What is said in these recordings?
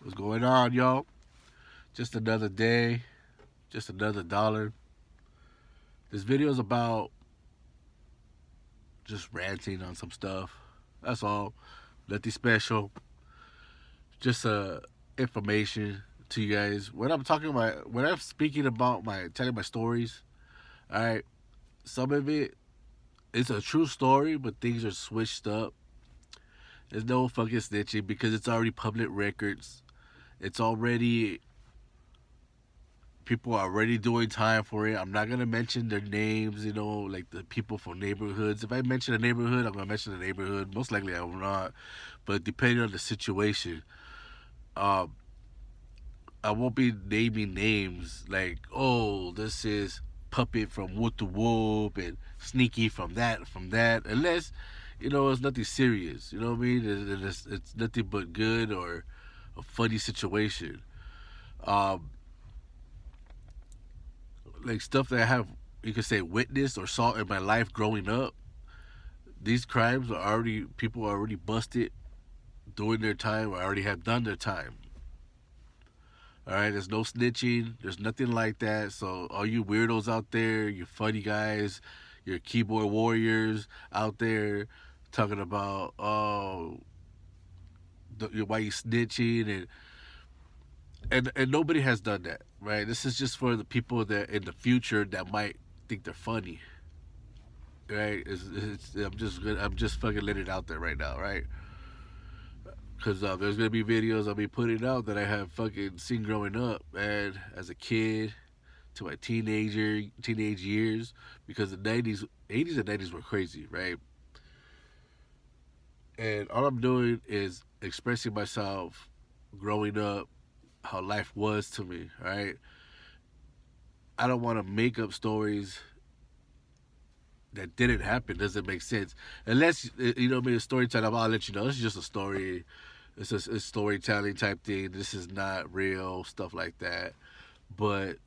What's going on, y'all? Just another day, just another dollar. This video is about just ranting on some stuff. That's all. Nothing special. Just information to you guys. When I'm speaking about telling my stories, all right, some of it's a true story, but things are switched up. There's no fucking snitching because it's already public records. It's already People are already doing time for it. I'm not gonna mention their names, like the people from neighborhoods. If I mention a neighborhood, I'm gonna mention the neighborhood. Most likely I will not, but depending on the situation, um, I won't be naming names like, oh, this is Puppet from Woot to Whoop and Sneaky from that, unless it's nothing serious. You know what I mean? It's nothing but good or a funny situation. Um, like stuff that I have, you could say, witnessed or saw in my life growing up. These crimes are already People are already busted, doing their time, or already have done their time. All right, there's no snitching. There's nothing like that. So all you weirdos out there, you funny guys, your keyboard warriors out there, talking about why you snitching and nobody has done that, right? This is just for the people that in the future that might think they're funny, right? I'm just fucking letting it out there right now, right? Because there's gonna be videos I'll be putting out that I have fucking seen growing up, man, as a kid to my teenage years, because the '80s and '90s were crazy, right? And all I'm doing is expressing myself, growing up, how life was to me, right? I don't want to make up stories that didn't happen. Doesn't make sense unless me a storytelling. I'll let you know. This is just a story. It's just a storytelling type thing. This is not real stuff like that. But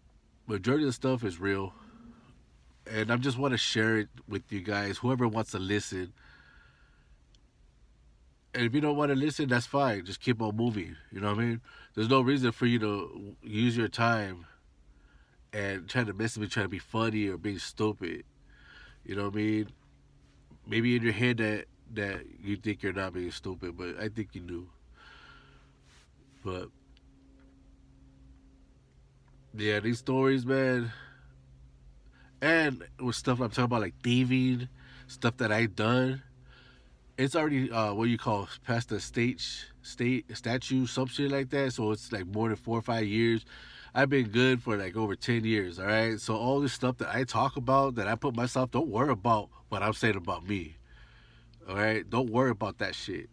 majority of the stuff is real, and I just want to share it with you guys. Whoever wants to listen, and if you don't want to listen, that's fine. Just keep on moving. You know what I mean? There's no reason for you to use your time and try to mess with me, trying to be funny or being stupid. You know what I mean? Maybe in your head that you think you're not being stupid, but I think you do. But yeah, these stories, man, and with stuff I'm talking about like thieving, stuff that I done, it's already what you call past the state statute, some shit like that. So it's like more than 4 or 5 years. I've been good for like over 10 years. All right, so all this stuff that I talk about, that I put myself, don't worry about what I'm saying about me. All right, don't worry about that shit.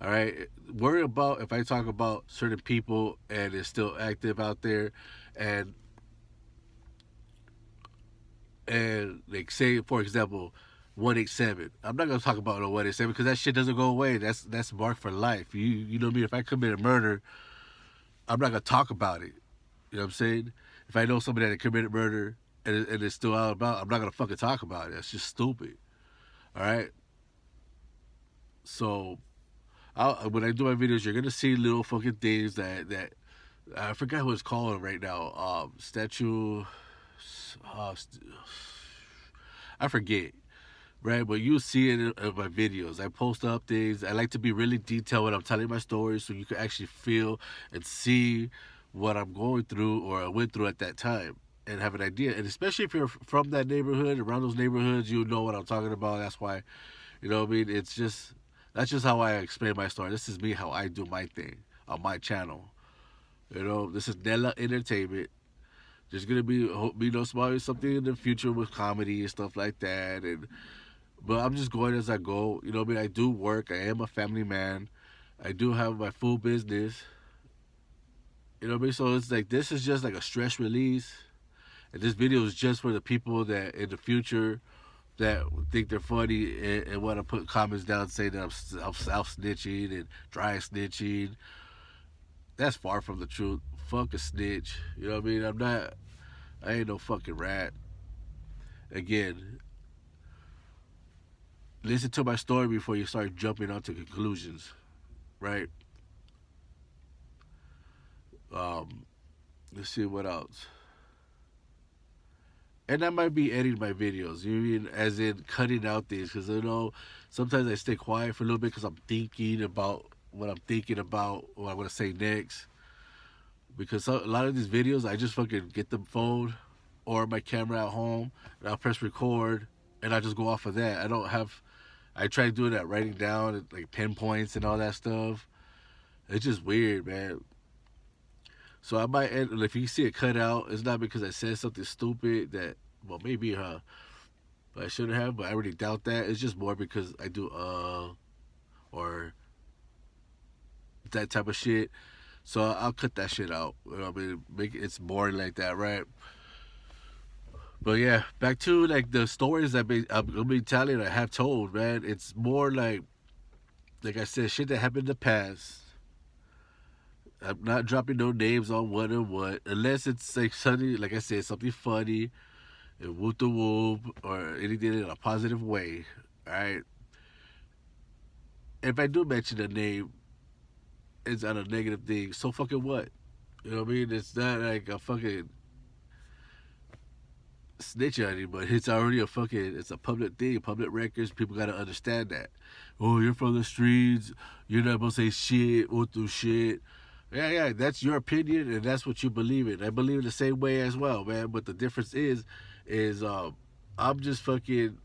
All right, worry about if I talk about certain people and it's still active out there, and like say for example, 187. I'm not gonna talk about no 187 because that shit doesn't go away. That's marked for life. You know what I mean? If I commit a murder, I'm not gonna talk about it. You know what I'm saying? If I know somebody that committed murder and it's still out about, I'm not gonna fucking talk about it. That's just stupid. All right. So when I do my videos, you're gonna see little fucking things that I forgot what it's called right now. Statue. Uh, I forget, right? But you see it in my videos. I post up things. I like to be really detailed when I'm telling my stories, so you can actually feel and see what I'm going through or I went through at that time and have an idea. And especially if you're from that neighborhood, around those neighborhoods, you know what I'm talking about. That's why, you know what I mean? That's just how I explain my story. This is me, how I do my thing on my channel. This is Nella Entertainment. There's gonna be probably something in the future with comedy and stuff like that, and but I'm just going as I go. You know what I mean? I do work. I am a family man. I do have my full business. You know what I mean? So it's like this is just like a stress release, and this video is just for the people that in the future that think they're funny and want to put comments down saying that I'm self snitching and dry snitching. That's far from the truth. Fuck a snitch. You know what I mean? I ain't no fucking rat. Again, listen to my story before you start jumping onto conclusions, right? Um, let's see what else. And I might be editing my videos. You mean as in cutting out things? Because I know sometimes I stay quiet for a little bit because I'm thinking about what I'm thinking about, what I'm gonna say next. Because a lot of these videos, I just fucking get the phone or my camera at home, and I'll press record, and I just go off of that. I don't have. I try doing that, writing down like pinpoints and all that stuff. It's just weird, man. So I might end, if you see it cut out, it's not because I said something stupid that, well, maybe, but I shouldn't have, but I really doubt that. It's just more because I do, or that type of shit. So I'll cut that shit out. You know what I mean? Make it's boring like that, right? But yeah, back to like the stories I'm gonna be telling, I have told, man. It's more like I said, shit that happened in the past. I'm not dropping no names on what and what, unless it's like something, like I said, something funny and whoop the whoop or anything in a positive way. All right. If I do mention a name, it's on a negative thing. So fucking what? You know what I mean? It's not like a fucking snitch on you, but it's already a fucking, it's a public thing, public records. People gotta understand that. Oh, you're from the streets. You're not supposed to say shit, or do shit. Yeah, that's your opinion, and that's what you believe in. I believe in the same way as well, man. But the difference is I'm just fucking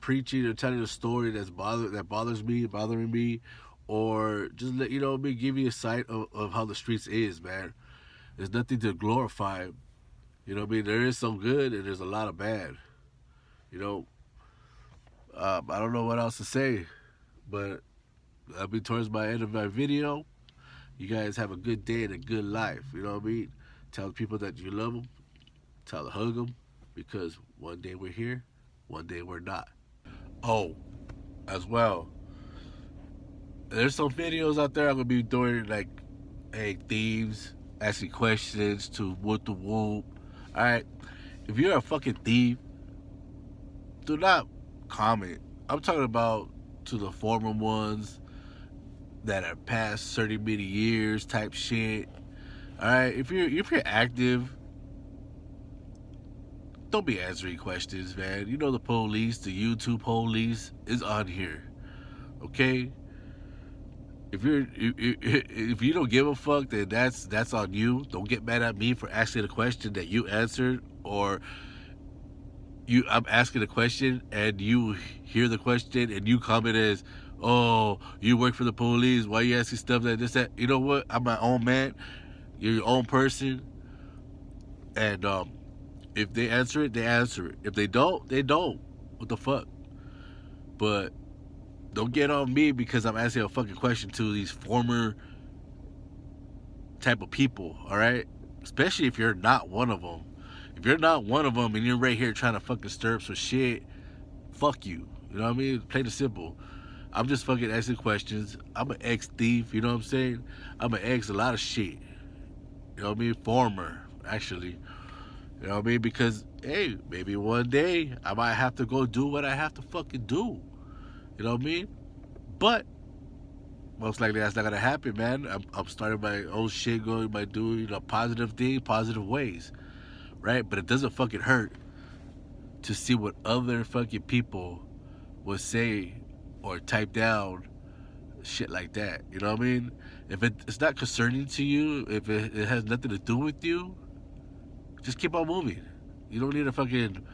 preaching or telling a story that bothering me, or just let you know me give you a sight of how the streets is, man. There's nothing to glorify. You know what I mean? There is some good and there's a lot of bad. You know, I don't know what else to say, but I'll be towards my end of my video. You guys have a good day and a good life. You know what I mean? Tell the people that you love them. Tell them, hug them, because one day we're here, one day we're not. Oh, as well, there's some videos out there I'm gonna be doing like, hey, thieves asking questions to whoop the whoop. All right, if you're a fucking thief, do not comment. I'm talking about to the former ones that are past certain many years type shit. All right, if you're active, don't be answering questions, man. You know the police, the YouTube police is on here. Okay, if you don't give a fuck, then that's on you. Don't get mad at me for asking a question that you answered, or I'm asking a question and you hear the question and you comment as, "Oh, you work for the police. Why are you asking stuff like this?" That, you know what? I'm my own man. You're your own person, and if they answer it, they answer it. If they don't, they don't. What the fuck? But don't get on me because I'm asking a fucking question to these former type of people. All right, especially if you're not one of them. If you're not one of them and you're right here trying to fucking stir up some shit, fuck you. You know what I mean? Plain and simple. I'm just fucking asking questions. I'm an ex thief, you know what I'm saying? I'm an ex a lot of shit. You know what I mean? Former, actually. You know what I mean? Because, hey, maybe one day I might have to go do what I have to fucking do. You know what I mean? But most likely that's not gonna happen, man. I'm starting my own shit, going by doing positive things, positive ways, right? But it doesn't fucking hurt to see what other fucking people would say or type down shit like that. You know what I mean? If it's not concerning to you, if it has nothing to do with you, just keep on moving. You don't need a fucking,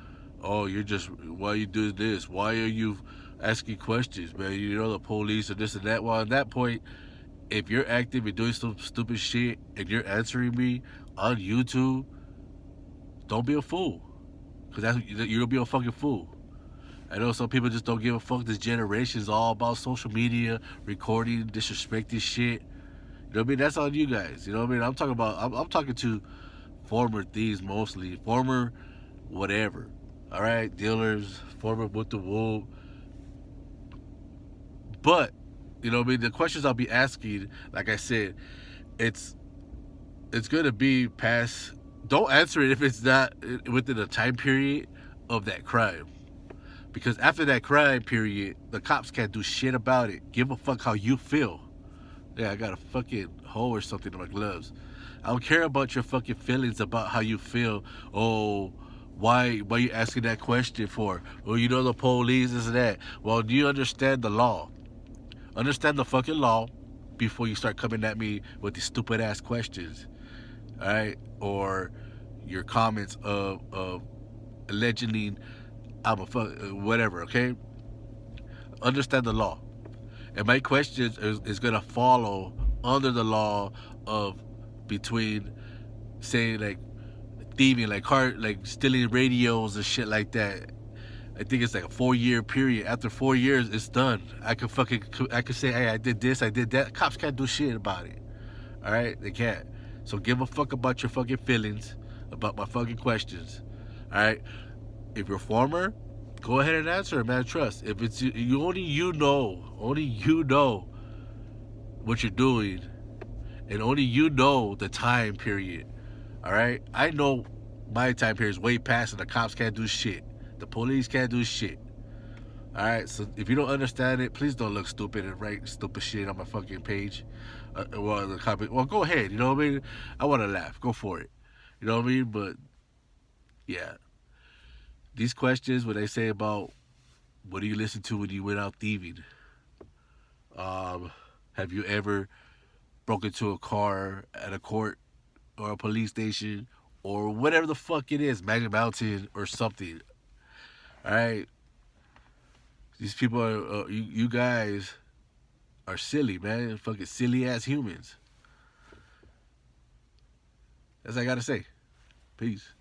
oh, you're just, why you do this? Why are you asking questions, man? You know the police and this and that. Well, at that point, if you're active and doing some stupid shit and you're answering me on YouTube, don't be a fool. Because that's you'll be a fucking fool. I know some people just don't give a fuck. This generation is all about social media, recording, disrespecting shit. You know what I mean? That's on you guys. You know what I mean? I'm talking about. I'm talking to former thieves mostly, former whatever. All right, dealers, former with the wool. But you know what I mean? The questions I'll be asking, like I said, it's it's gonna be past. Don't answer it if it's not within a time period of that crime. Because after that crime period, the cops can't do shit about it. Give a fuck how you feel. Yeah, I got a fucking hole or something in my gloves. I don't care about your fucking feelings about how you feel. Oh, why you asking that question for? Well, you know the police is that. Well, do you understand the law? Understand the fucking law before you start coming at me with these stupid ass questions. All right, or your comments of allegedly I'm a fuck whatever. Okay, understand the law. And my question is gonna follow under the law of between saying like thieving, like like stealing radios and shit like that. I think it's like a 4 year period. After 4 years, it's done. I can say, hey, I did this, I did that. Cops can't do shit about it. All right, they can't. So give a fuck about your fucking feelings, about my fucking questions. All right, if you're a farmer, go ahead and answer, man. Trust. If it's you, only you know what you're doing, and only you know the time period. All right, I know my time period is way past, and the cops can't do shit. The police can't do shit. All right, so if you don't understand it, please don't look stupid and write stupid shit on my fucking page. Well, go ahead. You know what I mean? I want to laugh. Go for it. You know what I mean? But yeah, these questions, what they say about what do you listen to when you went out thieving? Um, have you ever broke into a car at a court or a police station or whatever the fuck it is, Magic Mountain or something? All right, these people are you guys are silly, man. Fucking silly ass humans. That's all I gotta say. Peace.